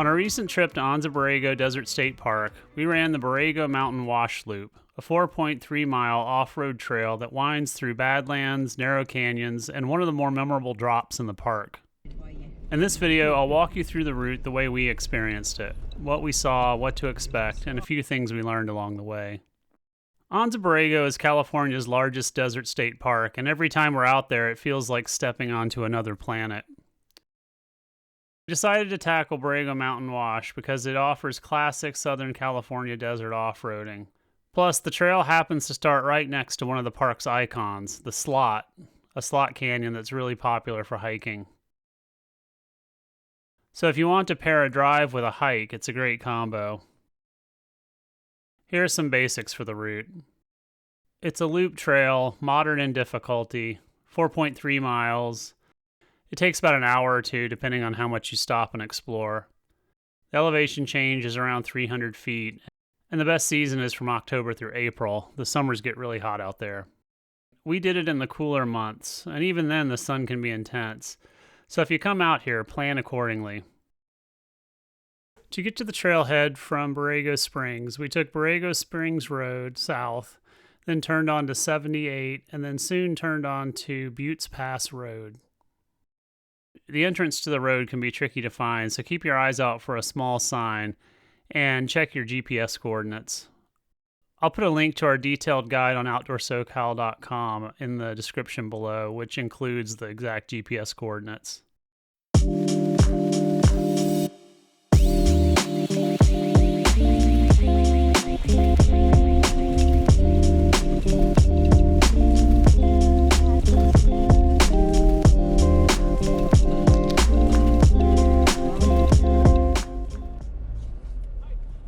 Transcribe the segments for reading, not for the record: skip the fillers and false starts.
On a recent trip to Anza-Borrego Desert State Park, we ran the Borrego Mountain Wash Loop, a 4.3-mile off-road trail that winds through badlands, narrow canyons, and one of the more memorable drops in the park. In this video, I'll walk you through the route the way we experienced it, what we saw, what to expect, and a few things we learned along the way. Anza-Borrego is California's largest desert state park, and every time we're out there, it feels like stepping onto another planet. We decided to tackle Borrego Mountain Wash because it offers classic Southern California desert off-roading. Plus, the trail happens to start right next to one of the park's icons, the Slot, a slot canyon that's really popular for hiking. So if you want to pair a drive with a hike, it's a great combo. Here are some basics for the route. It's a loop trail, modern in difficulty, 4.3 miles. It takes about an hour or two depending on how much you stop and explore. The elevation change is around 300 feet, and the best season is from October through April. The summers get really hot out there. We did it in the cooler months, and even then the sun can be intense. So if you come out here, plan accordingly. To get to the trailhead from Borrego Springs, we took Borrego Springs Road south, then turned on to 78, and then soon turned on to Buttes Pass Road. The entrance to the road can be tricky to find, so keep your eyes out for a small sign and check your GPS coordinates. I'll put a link to our detailed guide on OutdoorSoCal.com in the description below, which includes the exact GPS coordinates.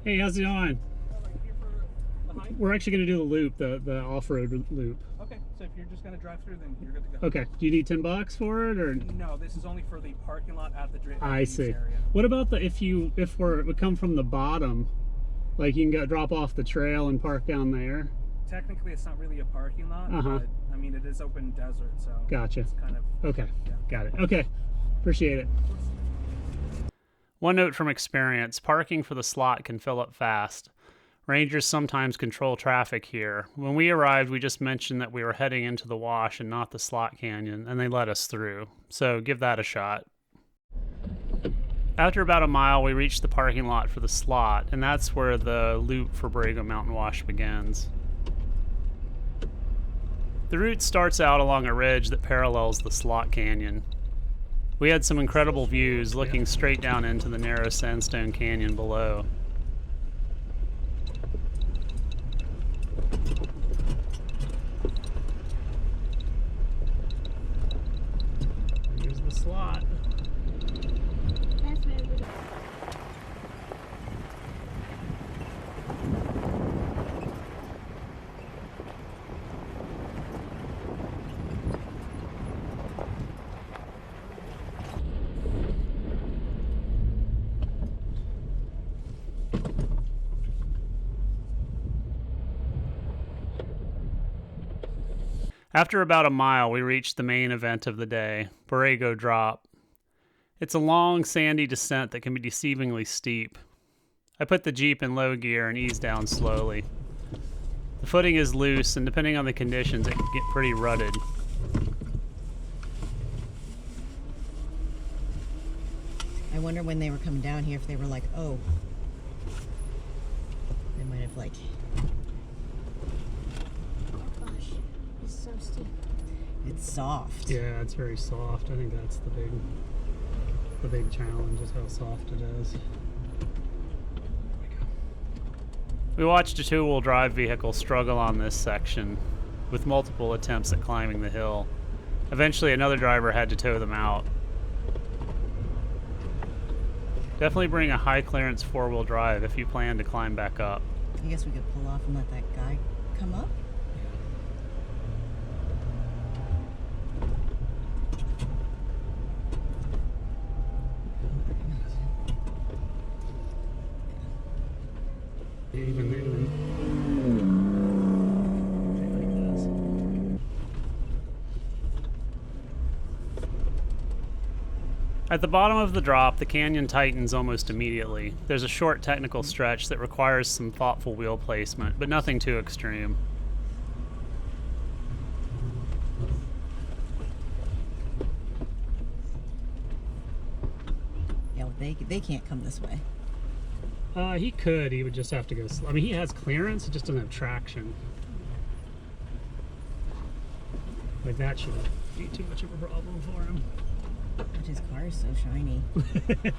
Hey, how's it going? We're actually going to do the loop, the off-road loop. Okay, so if you're just going to drive through, then you're good to go. Okay, do you need $10 for it, or? No, this is only for the parking lot at the I see. area. What about if we come from the bottom, like you can go drop off the trail and park down there? Technically, it's not really a parking lot, but I mean, it is open desert, so gotcha. It's kind of okay. Yeah. Got it. Okay, appreciate it. One note from experience, parking for the slot can fill up fast. Rangers sometimes control traffic here. When we arrived, we just mentioned that we were heading into the wash and not the slot canyon, and they let us through. So give that a shot. After about a mile, we reached the parking lot for the slot, and that's where the loop for Borrego Mountain Wash begins. The route starts out along a ridge that parallels the slot canyon. We had some incredible views looking straight down into the narrow sandstone canyon below. Here's the slot. After about a mile, we reached the main event of the day, Borrego Drop. It's a long, sandy descent that can be deceivingly steep. I put the Jeep in low gear and eased down slowly. The footing is loose, and depending on the conditions, it can get pretty rutted. I wonder when they were coming down here if they were like, oh. They might have like... So steep. It's soft. Yeah, it's very soft. I think that's the big challenge is how soft it is. We watched a two-wheel drive vehicle struggle on this section with multiple attempts at climbing the hill. Eventually another driver had to tow them out. Definitely bring a high clearance four-wheel drive if you plan to climb back up. I guess we could pull off and let that guy come up. At the bottom of the drop, the canyon tightens almost immediately. There's a short technical stretch that requires some thoughtful wheel placement, but nothing too extreme. Yeah, well, they can't come this way. He could. He would just have to go slow. I mean, he has clearance, it just doesn't have traction. Like that shouldn't be too much of a problem for him. But his car is so shiny. Yeah.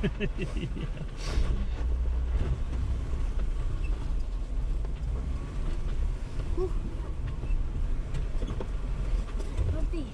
Bumpy.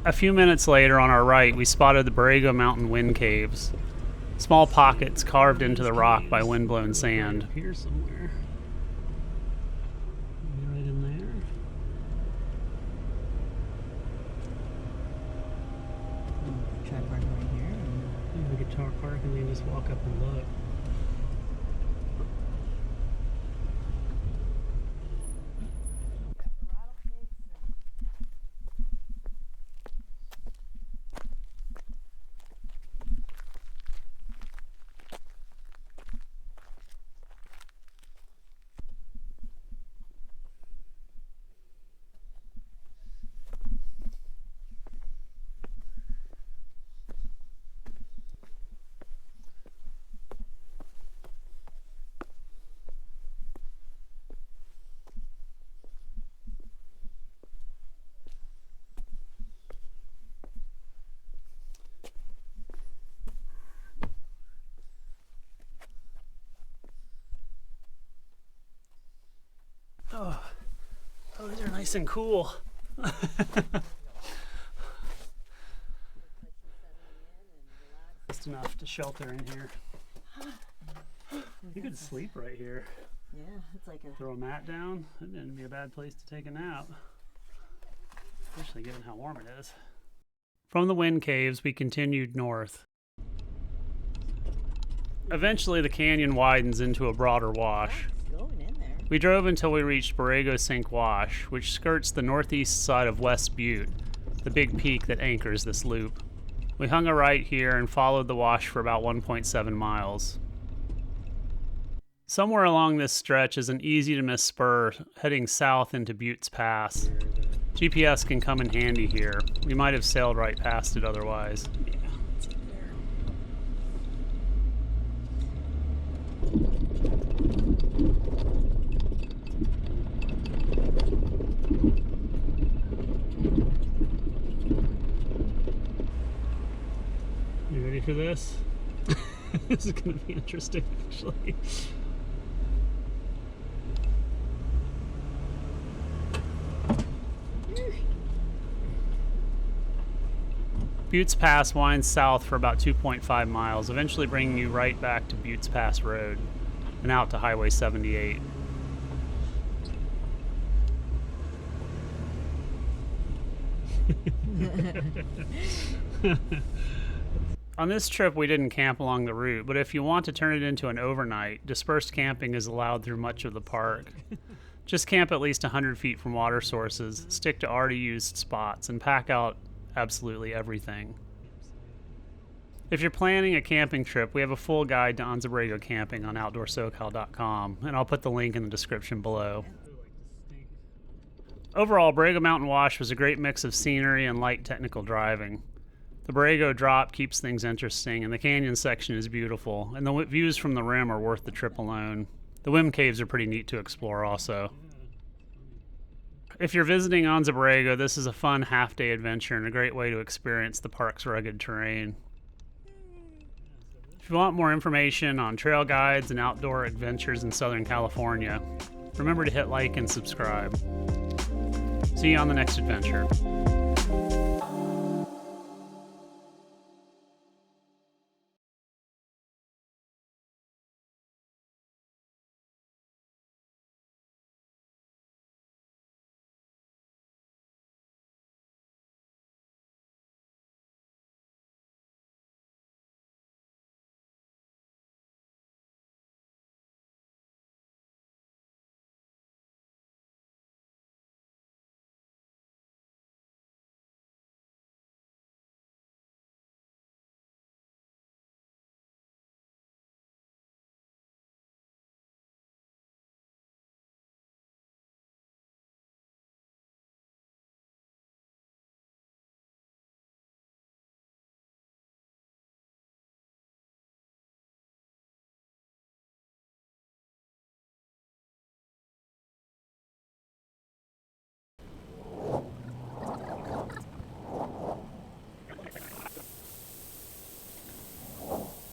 A few minutes later, on our right, we spotted the Borrego Mountain Wind Caves. Small pockets carved into the rock by windblown sand. Here somewhere. Right in there. Try parking right here. We could tar park and then just walk up and look. Oh, these are nice and cool. Just enough to shelter in here. You could sleep right here. Yeah, it's like a... Throw a mat down. It wouldn't be a bad place to take a nap. Especially given how warm it is. From the wind caves, we continued north. Eventually, the canyon widens into a broader wash. Going in there. We drove until we reached Borrego Sink Wash, which skirts the northeast side of West Butte, the big peak that anchors this loop. We hung a right here and followed the wash for about 1.7 miles. Somewhere along this stretch is an easy-to-miss spur heading south into Butte's Pass. GPS can come in handy here. We might have sailed right past it otherwise. Yeah, it's up there. You ready for this? This is going to be interesting, actually. Butte's Pass winds south for about 2.5 miles, eventually bringing you right back to Butte's Pass Road and out to Highway 78. On this trip, we didn't camp along the route, but if you want to turn it into an overnight, dispersed camping is allowed through much of the park. Just camp at least 100 feet from water sources, stick to already used spots, and pack out absolutely everything. If you're planning a camping trip, we have a full guide to Anza-Borrego camping on OutdoorSoCal.com, and I'll put the link in the description below. Overall, Borrego Mountain Wash was a great mix of scenery and light technical driving. The Borrego Drop keeps things interesting, and the canyon section is beautiful, and the views from the rim are worth the trip alone. The Wind Caves are pretty neat to explore also. If you're visiting Anza-Borrego, this is a fun half-day adventure and a great way to experience the park's rugged terrain. If you want more information on trail guides and outdoor adventures in Southern California, remember to hit like and subscribe. See you on the next adventure.